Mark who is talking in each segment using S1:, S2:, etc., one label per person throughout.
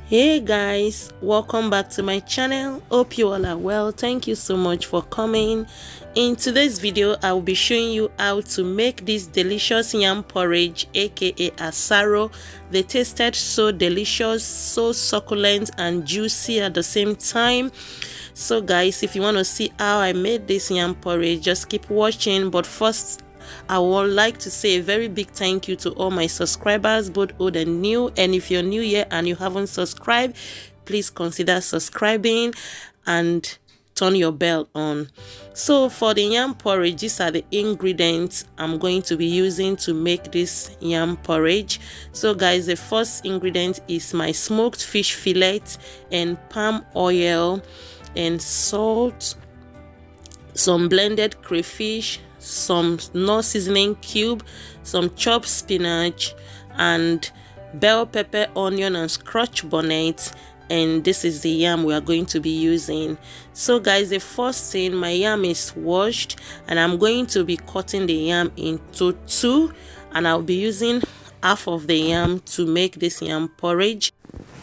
S1: Hey guys, welcome back to my channel. Hope you all are well. Thank you so much for coming. In today's video, I will be showing you how to make this delicious yam porridge, aka asaro. They tasted so delicious, so succulent and juicy at the same time. So guys, if you want to see how I made this yam porridge, just keep watching. But first, I would like to say a very big thank you to all my subscribers, both old and new. And if you're new here and you haven't subscribed, please consider subscribing and turn your bell on. So for the yam porridge, these are the ingredients I'm going to be using to make this yam porridge. So guys, the first ingredient is my smoked fish fillet and palm oil and salt, some blended crayfish, some no seasoning cube, some chopped spinach, and bell pepper, onion, and Scotch bonnet. And this is the yam we are going to be using. So guys, the first thing, my yam is washed and I'm going to be cutting the yam into two, and I'll be using half of the yam to make this yam porridge.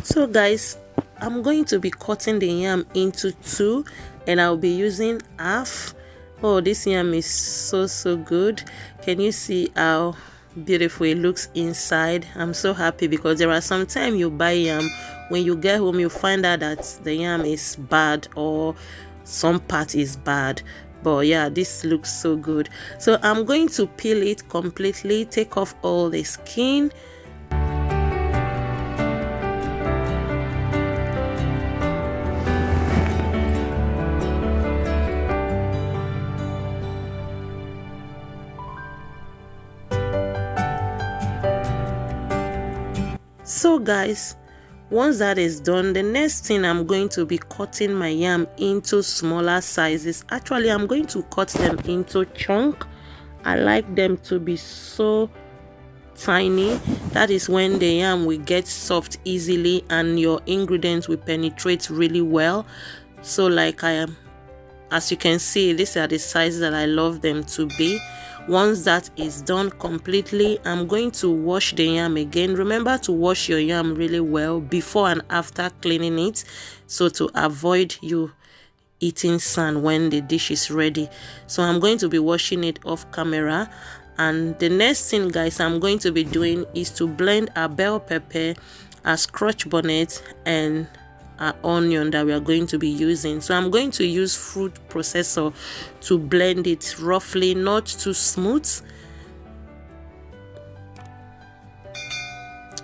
S1: So guys, I'm going to be cutting the yam into two and I'll be using half. Oh, this yam is so good. Can you see how beautiful it looks inside? I'm so happy because there are some time you buy yam, when you get home you find out that the yam is bad or some part is bad. But yeah, this looks so good. So I'm going to peel it completely, take off all the skin. So guys, once that is done, the next thing, I'm going to be cutting my yam into smaller sizes. Actually, I'm going to cut them into chunk. I like them to be so tiny. That is when the yam will get soft easily and your ingredients will penetrate really well. So like as you can see, these are the sizes that I love them to be. Once that is done completely, I'm going to wash the yam again. Remember to wash your yam really well before and after cleaning it, so to avoid you eating sand when the dish is ready. So I'm going to be washing it off camera. And the next thing guys I'm going to be doing is to blend a bell pepper, a Scotch bonnet, and our onion that we are going to be using. So I'm going to use food processor to blend it roughly, not too smooth.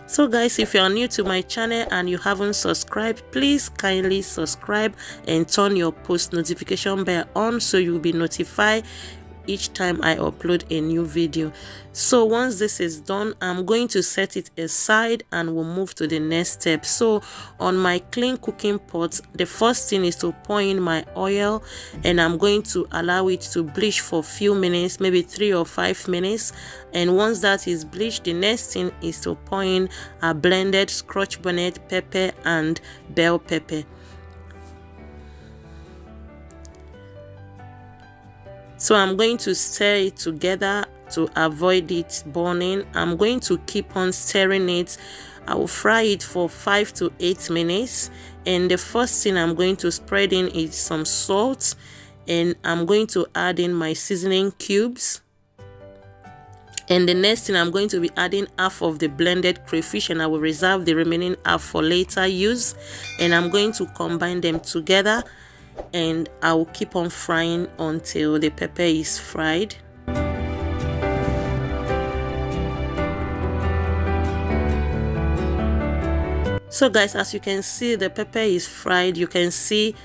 S1: So guys, if you are new to my channel and you haven't subscribed, please kindly subscribe and turn your post notification bell on so you'll be notified each time I upload a new video. So once this is done, I'm going to set it aside and we'll move to the next step. So on my clean cooking pot, the first thing is to pour in my oil and I'm going to allow it to bleach for a few minutes, maybe 3 or 5 minutes. And once that is bleached, the next thing is to pour in a blended Scotch bonnet, pepper, and bell pepper. So I'm going to stir it together to avoid it burning. I'm going to keep on stirring it. I will fry it for 5 to 8 minutes. And the first thing I'm going to spread in is some salt. And I'm going to add in my seasoning cubes. And the next thing, I'm going to be adding half of the blended crayfish, and I will reserve the remaining half for later use. And I'm going to combine them together. And I will keep on frying until the pepper is fried. So guys, as you can see, the pepper is fried. You can see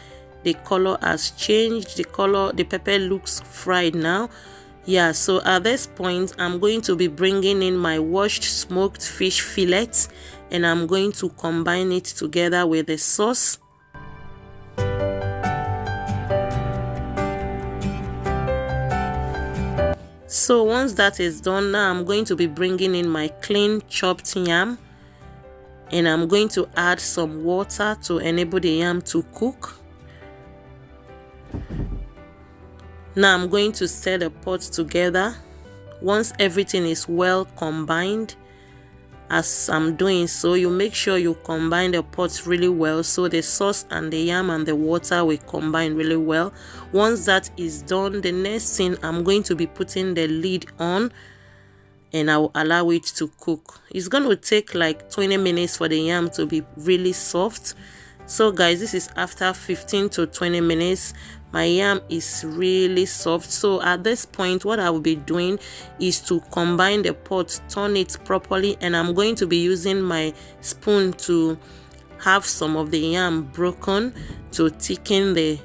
S1: the color has changed. The pepper looks fried now. Yeah, so at this point I'm going to be bringing in my washed smoked fish fillet and I'm going to combine it together with the sauce. So once that is done, now I'm going to be bringing in my clean chopped yam and I'm going to add some water to enable the yam to cook. Now I'm going to stir the pot together. Once everything is well combined, As I'm doing so, you make sure you combine the pots really well so the sauce and the yam and the water will combine really well. Once that is done, the next thing, I'm going to be putting the lid on and I'll allow it to cook. It's going to take like 20 minutes for the yam to be really soft. So guys, this is after 15 to 20 minutes. My yam is really soft. So at this point, what I will be doing is to combine the pot, turn it properly, and I'm going to be using my spoon to have some of the yam broken to thicken the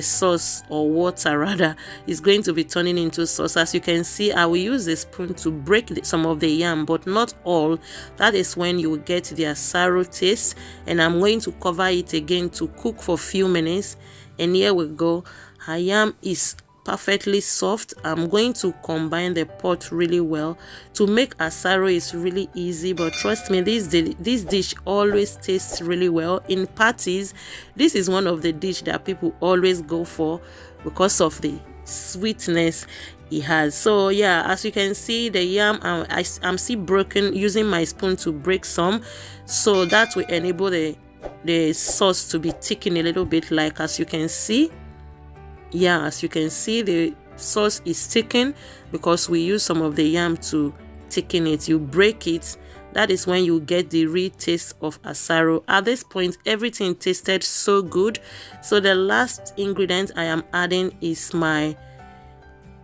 S1: sauce, or water rather. Is going to be turning into sauce. As you can see, I will use the spoon to break some of the yam, but not all. That is when you will get the asaro taste. And I'm going to cover it again to cook for a few minutes. And here we go. Our yam is perfectly soft. I'm going to combine the pot really well. To make asaro is really easy, but trust me, this dish always tastes really well. In parties, this is one of the dish that people always go for because of the sweetness it has. So yeah, as you can see, the yam, I'm still broken, using my spoon to break some, so that will enable the sauce to be thickened a little bit. Like as you can see, yeah, as you can see, the sauce is thickened because we use some of the yam to thicken it. You break it, that is when you get the real taste of asaro. At this point, everything tasted so good. So the last ingredient I am adding is my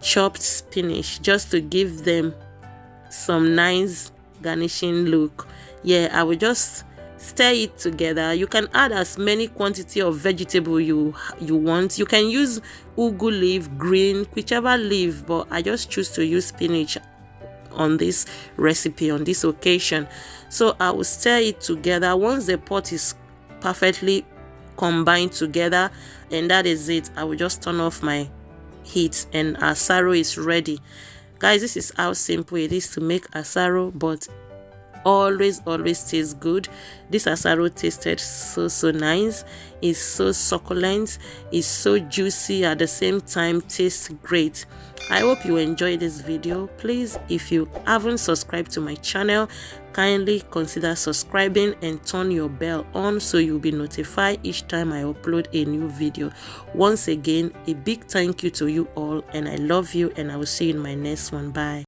S1: chopped spinach, just to give them some nice garnishing look. Yeah, I will just stir it together. You can add as many quantity of vegetable you want. You can use ugu leaf, green, whichever leaf, but I just choose to use spinach on this recipe, on this occasion. So I will stir it together. Once the pot is perfectly combined together, and that is it, I will just turn off my heat and asaro is ready. Guys, this is how simple it is to make asaro, but always tastes good. This asaro tasted so nice. It's so succulent, it's so juicy, at the same time tastes great. I hope you enjoyed this video. Please, if you haven't subscribed to my channel, kindly consider subscribing and turn your bell on so you'll be notified each time I upload a new video. Once again, a big thank you to you all, and I love you, and I will see you in my next one. Bye.